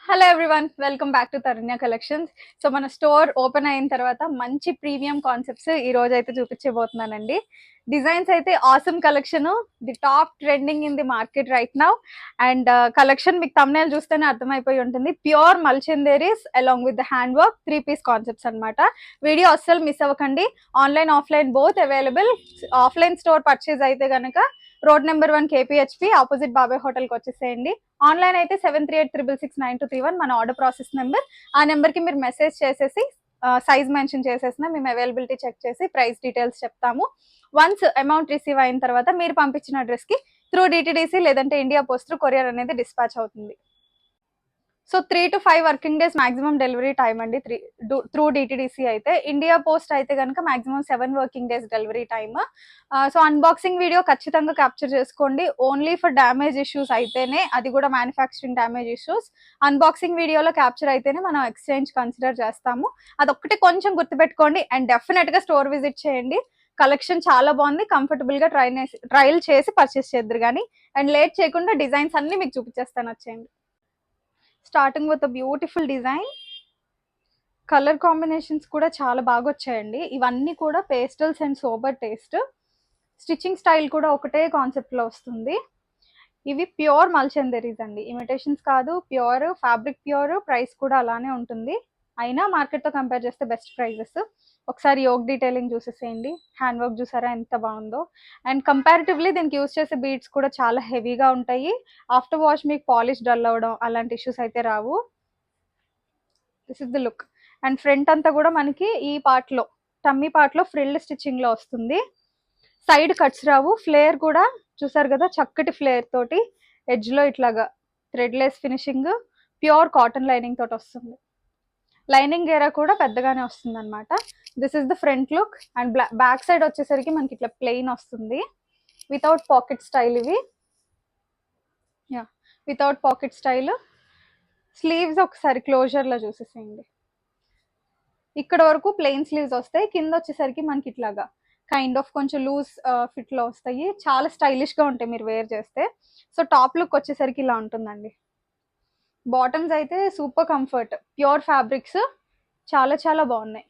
Hello everyone, welcome back to Tarunya collections. So మన store open అయిన తర్వాత మంచి ప్రీమియం కాన్సెప్ట్స్ ఈ రోజు అయితే చూపించబోతున్నానండి. డిజైన్స్ అయితే awesome collection, the top trending in the market right now. And collection మీకు thumbnail చూస్తేనే అర్థమైపోయి ఉంటుంది. Pure Mulchanderis along with the hand work 3-piece concepts అన్నమాట. వీడియో అస్సలు మిస్ అవ్వకండి. Online offline both available. Offline store purchase అయితే గనక రోడ్ నెంబర్ 1 కేపీహెచ్పి ఆపోజిట్ బాబాయ్ హోటల్కి వచ్చేసేయండి. ఆన్లైన్ అయితే 7386669231 మన ఆర్డర్ ప్రాసెస్ నెంబర్. ఆ నెంబర్కి మీరు మెసేజ్ చేసేసి సైజ్ మెన్షన్ చేసేసిన మేము అవైలబిలిటీ చెక్ చేసి ప్రైస్ డీటెయిల్స్ చెప్తాము. వన్స్ అమౌంట్ రిసీవ్ అయిన తర్వాత మీరు పంపించిన అడ్రస్కి త్రూ డిటిడిసి లేదంటే ఇండియా పోస్ట్ కొరియర్ అనేది డిస్పాచ్ అవుతుంది. So 3 to 5 working days maximum delivery time అండి. త్రూ డిటిడిసి అయితే. ఇండియా పోస్ట్ అయితే కనుక maximum 7 working days delivery time. So unboxing video ఖచ్చితంగా క్యాప్చర్ చేసుకోండి. ఓన్లీ ఫర్ డ్యామేజ్ ఇష్యూస్ అయితేనే, అది కూడా మ్యానుఫ్యాక్చరింగ్ డ్యామేజ్ ఇష్యూస్ అన్బాక్సింగ్ వీడియోలో క్యాప్చర్ అయితేనే మనం ఎక్స్చేంజ్ కన్సిడర్ చేస్తాము. అదొక్కటి కొంచెం గుర్తుపెట్టుకోండి. అండ్ డెఫినెట్ గా స్టోర్ విజిట్ చేయండి. కలెక్షన్ చాలా బాగుంది. కంఫర్టబుల్ గా ట్రయల్ చేసి పర్చేస్ చేద్దరు కానీ. అండ్ లేట్ చేయకుండా డిజైన్స్ అన్ని మీకు చూపించేస్తాను, వచ్చేయండి. Starting with beautiful design. Colour combinations కూడా చాలా బాగా వచ్చాయండి. ఇవన్నీ కూడా pastels and sober taste. Stitching style కూడా ఒకటే కాన్సెప్ట్ లో వస్తుంది. ఇవి ప్యూర్ మల్చందరీస్ అండి, ఇమిటేషన్స్ కాదు, ప్యూర్ ఫ్యాబ్రిక్. ప్యూర్ ప్రైస్ కూడా అలానే ఉంటుంది. అయినా మార్కెట్ తో కంపేర్ చేస్తే బెస్ట్ ప్రైజెస్. ఒకసారి యోగ్ డీటెయిలింగ్ చూసేసేయండి. హ్యాండ్ వర్క్ చూసారా ఎంత బాగుందో. అండ్ కంపారిటివ్లీ దీనికి యూస్ చేసే బీడ్స్ కూడా చాలా హెవీగా ఉంటాయి. ఆఫ్టర్ వాష్ మీకు పాలిష్ డల్ అవ్వడం అలాంటి ఇష్యూస్ అయితే రావు. This is the look. And front అంతా కూడా మనకి ఈ పార్ట్ లో, టమ్మీ పార్ట్ లో ఫ్రిల్డ్ స్టిచ్చింగ్ లో వస్తుంది. సైడ్ కట్స్ రావు. ఫ్లేర్ కూడా చూసారు కదా, చక్కటి ఫ్లేర్ తోటి ఎడ్జ్ లో ఇట్లాగా థ్రెడ్లెస్ ఫినిషింగ్. ప్యూర్ కాటన్ లైనింగ్ తోటి వస్తుంది. లైనింగ్ ఏరా కూడా పెద్దగానే వస్తుంది అనమాట. This is the front look. And back side వచ్చేసరికి మనకి ఇట్లా ప్లెయిన్ వస్తుంది, వితౌట్ పాకెట్ స్టైల్. ఇవి yeah, without pocket style. Sleeves ఒకసారి క్లోజర్ లో చూసేసేయండి. ఇక్కడ వరకు ప్లెయిన్ స్లీవ్స్ వస్తాయి. కింద వచ్చేసరికి మనకి ఇట్లాగా కైండ్ ఆఫ్ కొంచెం లూజ్ ఫిట్ లో వస్తాయి. చాలా స్టైలిష్ గా ఉంటాయి మీరు వేర్ చేస్తే. సో టాప్ లుక్ వచ్చేసరికి ఇలా ఉంటుందండి. బాటమ్స్ అయితే సూపర్ కంఫర్ట్, ప్యూర్ ఫ్యాబ్రిక్స్, చాలా చాలా బాగున్నాయి.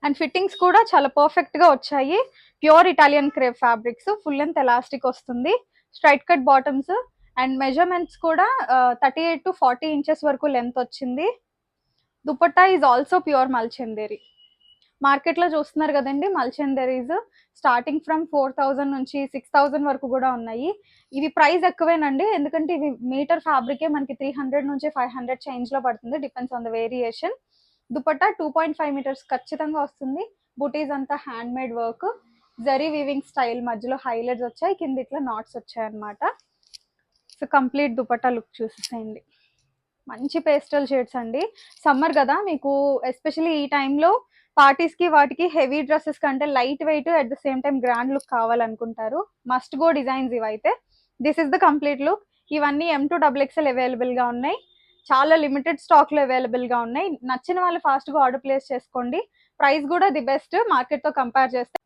అండ్ ఫిట్టింగ్స్ కూడా చాలా పర్ఫెక్ట్ గా వచ్చాయి. Pure Italian crepe fabrics. Full length elastic వస్తుంది. Straight cut bottoms. And measurements కూడా 38 to 40 ఇంచెస్ వరకు లెంత్ వచ్చింది. Dupatta is also pure Mulchanderi. Market లో చూస్తున్నారు కదండి, మల్చందరీస్ స్టార్టింగ్ ఫ్రమ్ 4000 నుంచి 6000 వరకు కూడా ఉన్నాయి. ఇవి ప్రైస్ ఎక్కువేనండి, ఎందుకంటే ఇవి మీటర్ ఫ్యాబ్రికే మనకి 300 నుంచి 500 చేంజ్ లో పడుతుంది, depends on the variation. Dupatta 2.5 metres ఖచ్చితంగా వస్తుంది. బుటీస్ అంతా hand made work, zari weaving style, మధ్యలో హైలైట్స్ వచ్చాయి, కింద ఇట్లా నాట్స్ వచ్చాయి అనమాట. సో కంప్లీట్ దుపట్టా లుక్ చూసేసేయండి. మంచి పేస్టల్ షేడ్స్ అండి. సమ్మర్ కదా, మీకు ఎస్పెషల్లీ ఈ టైంలో పార్టీస్ కి వాటికి హెవీ డ్రెస్సెస్ కంటే light weight at the same time grand look కావాలనుకుంటారు. మస్ట్ గో డిజైన్స్ ఇవైతే. This is the complete look. ఇవన్నీ M2XXL అవైలబుల్ గా ఉన్నాయి. చాలా లిమిటెడ్ స్టాక్ లో అవైలబుల్ గా ఉన్నాయి. నచ్చిన వాళ్ళు ఫాస్ట్ గా ఆర్డర్ ప్లేస్ చేసుకోండి. ప్రైస్ కూడా ది బెస్ట్ మార్కెట్ తో కంపేర్ చేస్తే.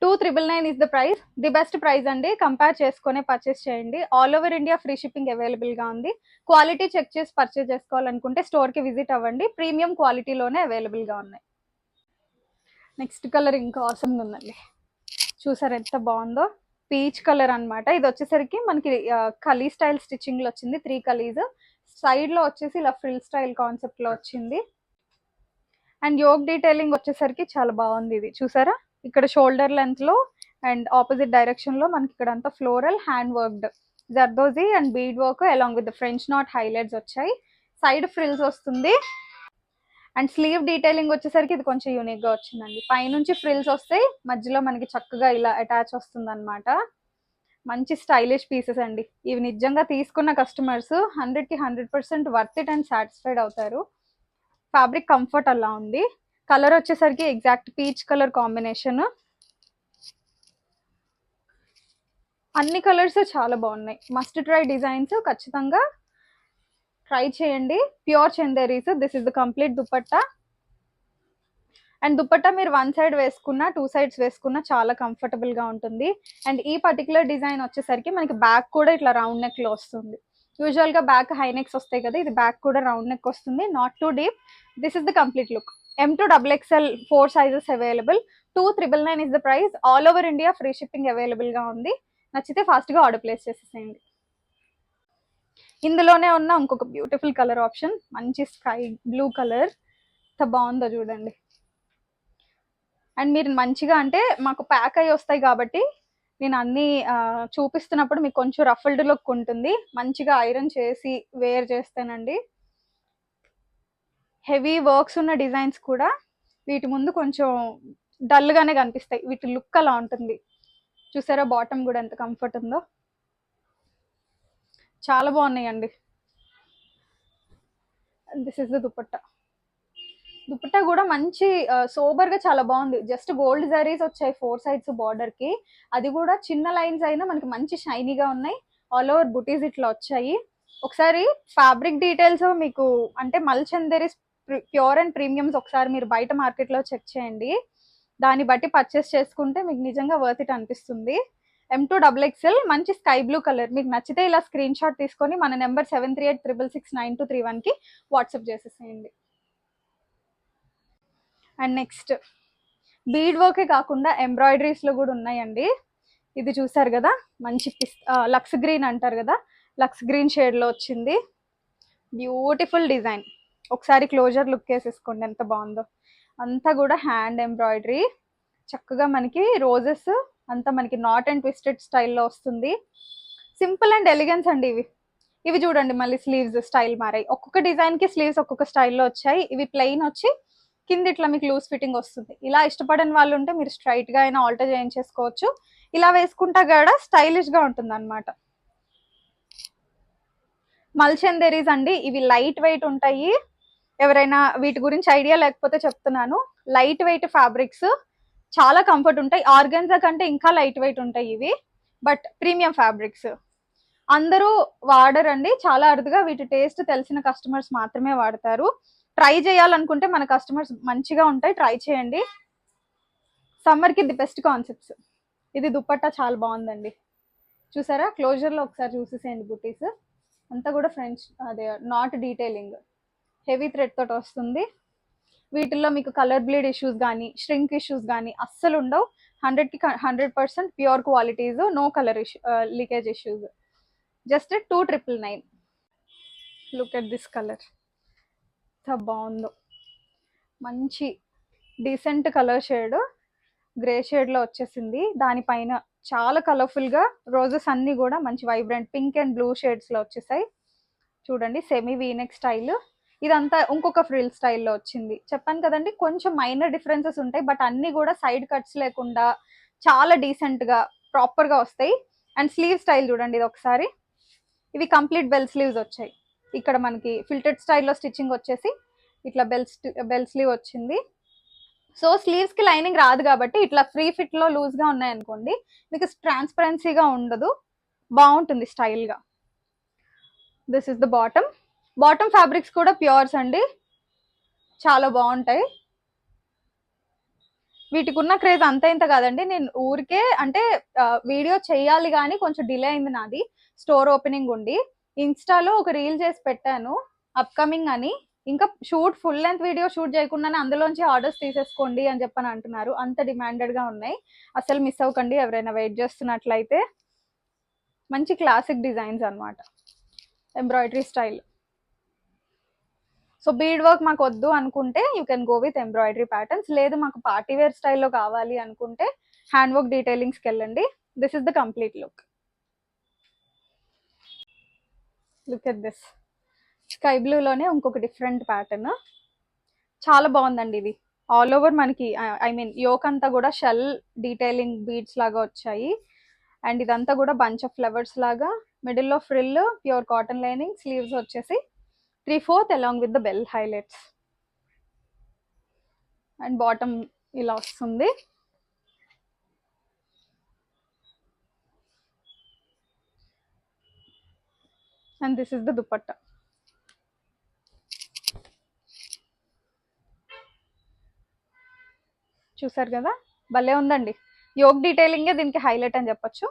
2999 is the price, the best price అండి. కంపేర్ చేసుకునే పర్చేస్ చేయండి. All over India free shipping available గా ఉంది. క్వాలిటీ చెక్ చేసి పర్చేస్ చేసుకోవాలనుకుంటే స్టోర్ కి విజిట్ అవ్వండి. ప్రీమియం క్వాలిటీలోనే అవైలబుల్ గా ఉన్నాయి. నెక్స్ట్ కలర్ ఇంకా అవసరం ఉందండి. చూసారు ఎంత బాగుందో. పీచ్ కలర్ అన్నమాట. ఇది వచ్చేసరికి మనకి కలీ స్టైల్ స్టిచ్చింగ్ లో వచ్చింది. 3 కలీస్. సైడ్ లో వచ్చేసి ఇలా ఫ్రిల్ స్టైల్ కాన్సెప్ట్ లో వచ్చింది. అండ్ యోగ్ డీటెయిలింగ్ వచ్చేసరికి చాలా బాగుంది. ఇది చూసారా, ఇక్కడ షోల్డర్ లెంత్ లో అండ్ ఆపోజిట్ డైరెక్షన్ లో మనకి ఇక్కడ అంతా floral hand worked zardozi and bead work along with French knot highlights వచ్చాయి. సైడ్ ఫ్రిల్స్ వస్తుంది. అండ్ స్లీవ్ డీటెయిలింగ్ వచ్చేసరికి ఇది కొంచెం యూనిక్ గా వచ్చిందండి. పైనుంచి ఫ్రిల్స్ వస్తాయి, మధ్యలో మనకి చక్కగా ఇలా అటాచ్ వస్తుంది అనమాట. మంచి స్టైలిష్ పీసెస్ అండి. ఇవి నిజంగా తీసుకున్న కస్టమర్స్ 100కి 100% వర్త్ ఇట్ అండ్ సాటిస్ఫైడ్ అవుతారు. ఫ్యాబ్రిక్ కంఫర్ట్ అలా ఉంది. కలర్ వచ్చేసరికి ఎగ్జాక్ట్ పీచ్ కలర్ కాంబినేషన్. అన్ని కలర్స్ చాలా బాగున్నాయి. మస్ట్ ట్రై డిజైన్స్, ఖచ్చితంగా ట్రై చేయండి. Pure Chanderis. This is the complete dupatta. And dupatta మీరు 1 సైడ్ వేసుకున్నా 2 సైడ్స్ వేసుకున్నా చాలా కంఫర్టబుల్ గా ఉంటుంది. అండ్ ఈ పర్టికులర్ డిజైన్ వచ్చేసరికి మనకి బ్యాక్ కూడా ఇట్లా రౌండ్ నెక్ లో వస్తుంది. యూజువల్ గా బ్యాక్ హై నెక్స్ వస్తాయి కదా, ఇది బ్యాక్ కూడా రౌండ్ నెక్ వస్తుంది, not too deep. This is the complete look. M to XXL 4 sizes available. 2,999 is the price. All over India free shipping available గా ఉంది. నచ్చితే ఫాస్ట్ గా ఆర్డర్ ప్లేస్ చేసేసేయండి. ఇందులోనే ఉన్న ఇంకొక బ్యూటిఫుల్ కలర్ ఆప్షన్, మంచి స్కై బ్లూ కలర్, ఎంత బాగుందో చూడండి. అండ్ మీరు మంచిగా అంటే మాకు ప్యాక్ అయ్యి వస్తాయి కాబట్టి నేను అన్ని చూపిస్తున్నప్పుడు మీకు కొంచెం రఫల్డ్ లుక్ ఉంటుంది. మంచిగా ఐరన్ చేసి వేర్ చేస్తానండి. హెవీ వర్క్స్ ఉన్న డిజైన్స్ కూడా వీటి ముందు కొంచెం డల్ గానే కనిపిస్తాయి. వీటి లుక్ అలా ఉంటుంది. చూసారా బాటమ్ కూడా ఎంత కంఫర్ట్ ఉందో, చాలా బాగున్నాయండి. This is the dupatta. Dupatta కూడా మంచి సోబర్ గా చాలా బాగుంది. జస్ట్ గోల్డ్ జరీస్ వచ్చాయి 4 సైడ్స్ బార్డర్ కి. అది కూడా చిన్న లైన్స్ అయినా మనకి మంచి షైనీగా ఉన్నాయి. ఆల్ ఓవర్ బుటీస్ ఇట్లా వచ్చాయి. ఒకసారి ఫ్యాబ్రిక్ డీటెయిల్స్ మీకు అంటే మల్చందరీస్ ప్యూర్ అండ్ ప్రీమియమ్స్ ఒకసారి మీరు బయట మార్కెట్ లో చెక్ చేయండి. దాన్ని బట్టి పర్చేస్ చేసుకుంటే మీకు నిజంగా వర్త్ ఇట్ అనిపిస్తుంది. M to XXL మంచి స్కై బ్లూ కలర్. మీకు నచ్చితే ఇలా స్క్రీన్ షాట్ తీసుకొని మన నెంబర్ 7386669231 కి వాట్సాప్ చేసేసేయండి. అండ్ నెక్స్ట్ బీడ్ వర్కే కాకుండా ఎంబ్రాయిడరీస్ లో కూడా ఉన్నాయండి. ఇది చూసారు కదా, మంచి లక్స్ గ్రీన్ అంటారు కదా, లక్స్ గ్రీన్ షేడ్ లో వచ్చింది. Beautiful design. ఒకసారి క్లోజర్ లుక్ వేసేసుకోండి ఎంత బాగుందో. అంతా కూడా హ్యాండ్ ఎంబ్రాయిడరీ, చక్కగా మనకి రోజెస్ అంతా మనకి నాట్ అండ్ ట్విస్టెడ్ స్టైల్లో వస్తుంది. సింపుల్ అండ్ ఎలిగెన్స్ అండి ఇవి. ఇవి చూడండి మళ్ళీ స్లీవ్స్ స్టైల్ మారాయి. ఒక్కొక్క డిజైన్ కి స్లీవ్స్ ఒక్కొక్క స్టైల్లో వచ్చాయి. ఇవి ప్లెయిన్ వచ్చి కింద ఇట్లా మీకు లూజ్ ఫిట్టింగ్ వస్తుంది. ఇలా ఇష్టపడని వాళ్ళు ఉంటే మీరు స్ట్రైట్ గా అయినా ఆల్టర్ చేయించేసుకోవచ్చు. ఇలా వేసుకుంటా కూడా స్టైలిష్ గా ఉంటుంది అనమాట. మల్చందరీస్ అండి, ఇవి లైట్ వెయిట్ ఉంటాయి. ఎవరైనా వీటి గురించి ఐడియా లేకపోతే చెప్తున్నాను. లైట్ వెయిట్ ఫ్యాబ్రిక్స్ చాలా కంఫర్ట్ ఉంటాయి. ఆర్గన్జా కంటే ఇంకా లైట్ వెయిట్ ఉంటాయి ఇవి, బట్ ప్రీమియం ఫ్యాబ్రిక్స్. అందరూ వాడరండి, చాలా అరుదుగా వీటి టేస్ట్ తెలిసిన కస్టమర్స్ మాత్రమే వాడతారు. ట్రై చేయాలనుకుంటే మన కస్టమర్స్ మంచిగా ఉంటాయి, ట్రై చేయండి. సమ్మర్ కి ది బెస్ట్ కాన్సెప్ట్స్. ఇది దుపట్టా చాలా బాగుందండి. చూసారా క్లోజర్ లో ఒకసారి చూసేసేయండి. బుటీస్ అంతా కూడా ఫ్రెంచ్ అదే నాట్ డీటెయిలింగ్, హెవీ థ్రెడ్ తోటి వస్తుంది. వీటిల్లో మీకు కలర్ బ్లీడ్ ఇష్యూస్ కానీ ష్రింక్ ఇష్యూస్ కానీ అస్సలు ఉండవు. 100కి 100% pure qualities, no colour leakage issues. Just 2,999. Look at this colour, ఎంత బాగుందో. మంచి decent colour shade, grey shade లో వచ్చేసింది. దానిపైన చాలా కలర్ఫుల్ గా రోజెస్ అన్ని కూడా మంచి vibrant pink and blue shades లో వచ్చేసాయి. చూడండి సెమీ వీనెక్ స్టైల్. ఇదంతా ఇంకొక ఫ్రిల్ స్టైల్లో వచ్చింది. చెప్పాను కదండి కొంచెం మైనర్ డిఫరెన్సెస్ ఉంటాయి, బట్ అన్ని కూడా సైడ్ కట్స్ లేకుండా చాలా డీసెంట్ గా ప్రాపర్ గా వస్తాయి. అండ్ స్లీవ్ స్టైల్ చూడండి ఇది ఒకసారి. ఇవి కంప్లీట్ బెల్ స్లీవ్స్ వచ్చాయి. ఇక్కడ మనకి ఫిల్టెడ్ స్టైల్లో స్టిచ్చింగ్ వచ్చేసి ఇట్లా బెల్ స్లీవ్ వచ్చింది. సో స్లీవ్స్ కి లైనింగ్ రాదు కాబట్టి ఇట్లా ఫ్రీ ఫిట్ లో లూజ్ గా ఉన్నాయనుకోండి, మీకు ట్రాన్స్పరెన్సీగా ఉండదు, బాగుంటుంది స్టైల్ గా. This is the bottom. Bottom fabrics కూడా ప్యూర్స్ అండి, చాలా బాగుంటాయి. వీటికి ఉన్న క్రేజ్ అంత ఇంత కాదండి. నేను ఊరికే అంటే వీడియో చేయాలి కానీ కొంచెం డిలే అయింది నాది, స్టోర్ ఓపెనింగ్ ఉండి. ఇన్స్టాలో ఒక రీల్ చేసి పెట్టాను అప్కమింగ్ అని. ఇంకా shoot full length video shoot చేయకుండానే అందులోంచి ఆర్డర్స్ తీసేసుకోండి అని చెప్పని అంటున్నారు. అంత డిమాండెడ్ గా ఉన్నాయి. అసలు మిస్ అవ్వకండి ఎవరైనా వెయిట్ చేస్తున్నట్లయితే. మంచి క్లాసిక్ డిజైన్స్ అన్నమాట, embroidery style. So bead work మాకు వద్దు అనుకుంటే you can go with embroidery patterns. లేదు మాకు పార్టీ వేర్ స్టైల్లో కావాలి అనుకుంటే హ్యాండ్ వర్క్ డీటెయిలింగ్స్కి వెళ్ళండి. This is the complete look. Look at this sky బ్లూలోనే ఇంకొక డిఫరెంట్ ప్యాటర్న్, చాలా బాగుందండి. ఇది ఆల్ ఓవర్ మనకి ఐ మీన్ యోక్ అంతా కూడా షెల్ డీటెయిలింగ్ బీడ్స్ లాగా వచ్చాయి. అండ్ ఇదంతా కూడా బంచ్ ఆఫ్ ఫ్లవర్స్ లాగా, మిడిల్లో frill, pure cotton lining, sleeves వచ్చేసి 3/4 along with the bell highlights. And bottom ఇలా వస్తుంది. And this is the dupatta. చూసారు కదా భలే ఉందండి. యోక్ డీటెయిలింగే దీనికి హైలైట్ అని చెప్పొచ్చు.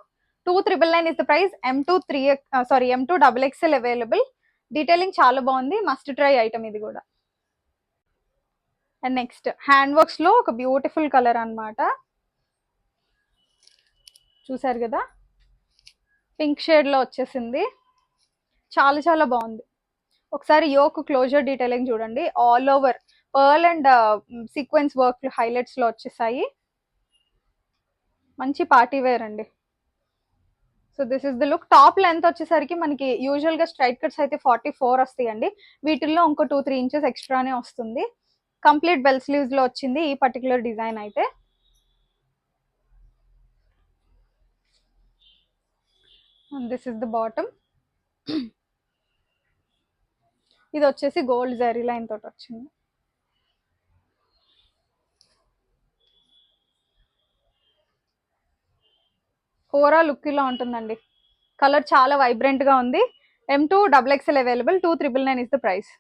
2399 is the price. M2 double XL available. Detailing చాలా బాగుంది, మస్ట్ ట్రై ఐటమ్ ఇది కూడా. అండ్ నెక్స్ట్ హ్యాండ్ వర్క్స్ లో ఒక బ్యూటిఫుల్ కలర్ అన్నమాట. చూసారు కదా, పింక్ షేడ్ లో వచ్చేసింది, చాలా చాలా బాగుంది. ఒకసారి యోక్ క్లోజర్ డీటెయిలింగ్ చూడండి, all over pearl and sequence work highlights లో వచ్చేసాయి. మంచి పార్టీ వేర్ అండి. So this is the look. Top length వచ్చేసరికి మనకి యూజువల్ గా స్ట్రైట్ కట్స్ అయితే 44 వస్తాయండి, వీటిల్లో ఇంకో 2-3 ఇంచెస్ ఎక్స్ట్రానే వస్తుంది. కంప్లీట్ బెల్ స్లీవ్స్ లో వచ్చింది ఈ పర్టికులర్ డిజైన్ అయితే. This is the bottom. ఇది వచ్చేసి గోల్డ్ జరీ లైన్ తోటి వచ్చింది. ఓవరాల్ లుక్ ఇలా ఉంటుందండి. కలర్ చాలా వైబ్రెంట్ గా ఉంది. M2 double XL available. 2999 is the price.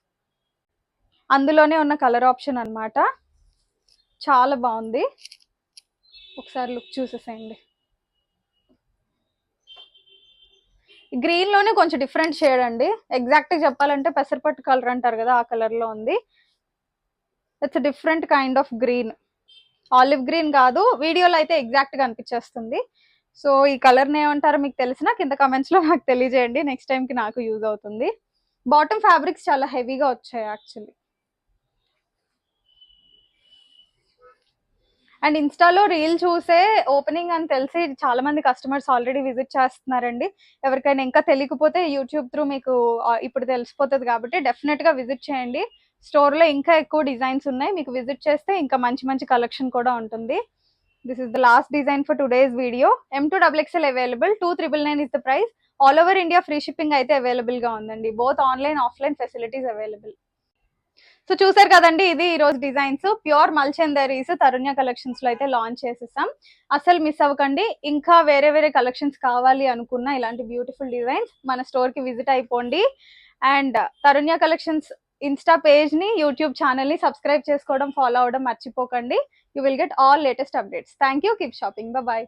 అందులోనే ఉన్న కలర్ ఆప్షన్ అన్నమాట. చాలా బాగుంది, ఒకసారి లుక్ చూసేసేయండి. గ్రీన్ లోనే కొంచెం డిఫరెంట్ షేడ్ అండి, ఎగ్జాక్ట్ గా చెప్పాలంటే పెసరపట్టు కలర్ అంటారు కదా, ఆ కలర్ లో ఉంది. It's different kind of green, olive green కాదు, వీడియోలో అయితే ఎగ్జాక్ట్ గా అనిపించేస్తుంది. సో ఈ కలర్ ఏమంటారో మీకు తెలిసినా కింద కమెంట్స్ లో నాకు తెలియజేయండి, నెక్స్ట్ టైం కి నాకు యూజ్ అవుతుంది. బాటమ్ ఫ్యాబ్రిక్స్ చాలా హెవీగా వచ్చాయి యాక్చువల్లీ. అండ్ ఇన్స్టాలో రీల్ చూసే ఓపెనింగ్ అని తెలిసి చాలా మంది కస్టమర్స్ ఆల్రెడీ విజిట్ చేస్తున్నారండి. ఎవరికైనా ఇంకా తెలియకపోతే యూట్యూబ్ త్రూ మీకు ఇప్పుడు తెలిసిపోతుంది కాబట్టి డెఫినెట్ గా విజిట్ చేయండి. స్టోర్ లో ఇంకా ఎక్కువ డిజైన్స్ ఉన్నాయి, మీకు విజిట్ చేస్తే ఇంకా మంచి మంచి కలెక్షన్ కూడా ఉంటుంది. This is the last design for today's video. M2 double XL available. 2999 is the price. All over India free shipping అయితే అవైలబుల్ గా ఉందండి. Both online offline facilities available. So చూసారు కదండి, ఇది ఈ రోజు డిజైన్స్. ప్యూర్ మల్చందరీస్ తరుణ్య కలెక్షన్స్ లో అయితే లాంచ్ చేసేసాం, అసలు మిస్ అవ్వకండి. ఇంకా వేరే వేరే కలెక్షన్స్ కావాలి అనుకున్న ఇలాంటి బ్యూటిఫుల్ డిజైన్స్ మన స్టోర్ కి విజిట్ అయిపోండి. And Tarunya collections Insta page ని, యూట్యూబ్ ఛానల్ ని సబ్స్క్రైబ్ చేసుకోవడం, ఫాలో అవడం మర్చిపోకండి. You will get all latest updates. Thank you, keep shopping, bye.